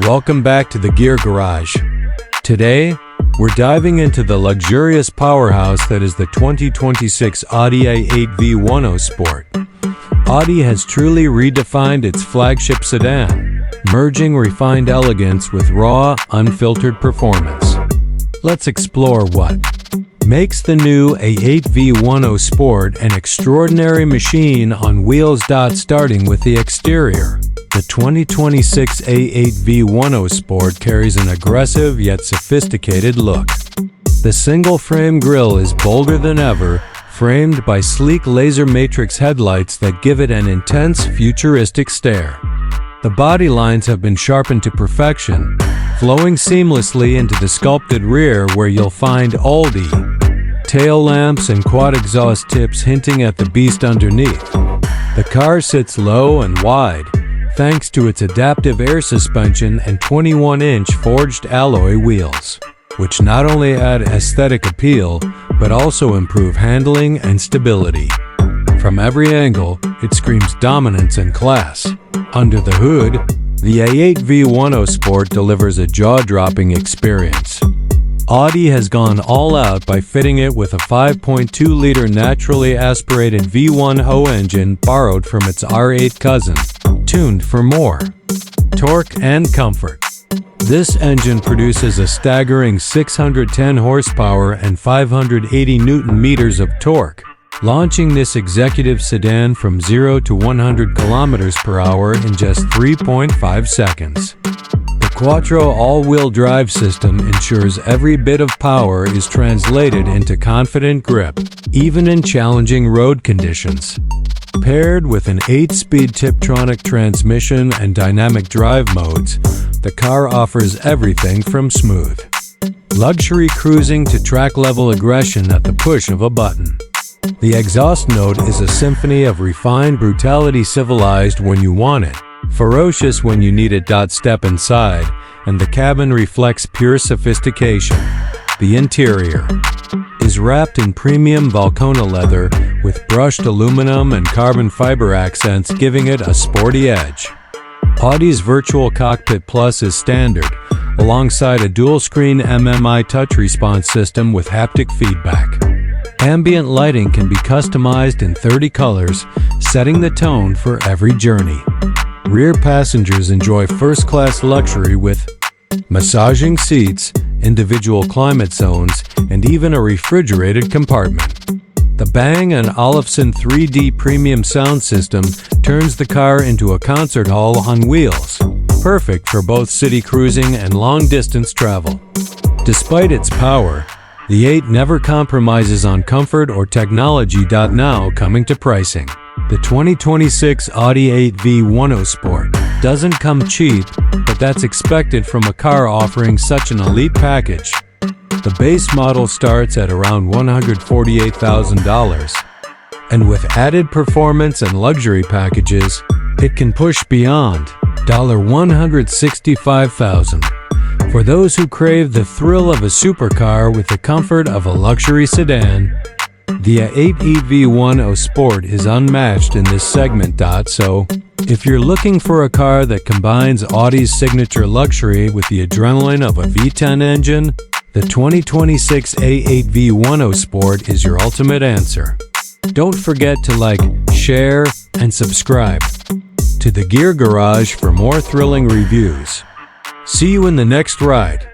Welcome back to the Gear Garage. Today, we're diving into the luxurious powerhouse that is the 2026 Audi A8 V10 Sport. Audi has truly redefined its flagship sedan, merging refined elegance with raw, unfiltered performance. Let's explore what makes the new A8 V10 Sport an extraordinary machine on wheels. Starting with the exterior. The 2026 A8 V10 Sport carries an aggressive yet sophisticated look. The single-frame grille is bolder than ever, framed by sleek laser matrix headlights that give it an intense, futuristic stare. The body lines have been sharpened to perfection, flowing seamlessly into the sculpted rear where you'll find Audi tail lamps and quad exhaust tips hinting at the beast underneath. The car sits low and wide, thanks to its adaptive air suspension and 21-inch forged alloy wheels, which not only add aesthetic appeal, but also improve handling and stability. From every angle, it screams dominance and class. Under the hood, the A8 V10 Sport delivers a jaw-dropping experience. Audi has gone all out by fitting it with a 5.2-liter naturally aspirated V10 engine borrowed from its R8 cousin, tuned for more torque and comfort. This engine produces a staggering 610 horsepower and 580 Nm of torque, launching this executive sedan from 0 to 100 km/h in just 3.5 seconds. The quattro all-wheel drive system ensures every bit of power is translated into confident grip, even in challenging road conditions. Paired with an 8-speed Tiptronic transmission and dynamic drive modes, the car offers everything from smooth luxury cruising to track-level aggression at the push of a button. The exhaust note is a symphony of refined brutality, civilized when you want it, ferocious when you need it. Step inside, and the cabin reflects pure sophistication. The interior is wrapped in premium Valcona leather with brushed aluminum and carbon fiber accents, giving it a sporty edge. Audi's Virtual Cockpit Plus is standard, alongside a dual-screen MMI touch response system with haptic feedback. Ambient lighting can be customized in 30 colors, setting the tone for every journey. Rear passengers enjoy first-class luxury with massaging seats, individual climate zones, and even a refrigerated compartment. The Bang & Olufsen 3D premium sound system turns the car into a concert hall on wheels, perfect for both city cruising and long-distance travel. Despite its power, the 8 never compromises on comfort or technology. Now coming to pricing. The 2026 Audi A8 V10 Sport doesn't come cheap, but that's expected from a car offering such an elite package. The base model starts at around $148,000, and with added performance and luxury packages, it can push beyond $165,000. For those who crave the thrill of a supercar with the comfort of a luxury sedan, the A8 V10 Sport is unmatched in this segment. So, if you're looking for a car that combines Audi's signature luxury with the adrenaline of a V10 engine, the 2026 A8 V10 Sport is your ultimate answer. Don't forget to like, share, and subscribe to the Gear Garage for more thrilling reviews. See you in the next ride.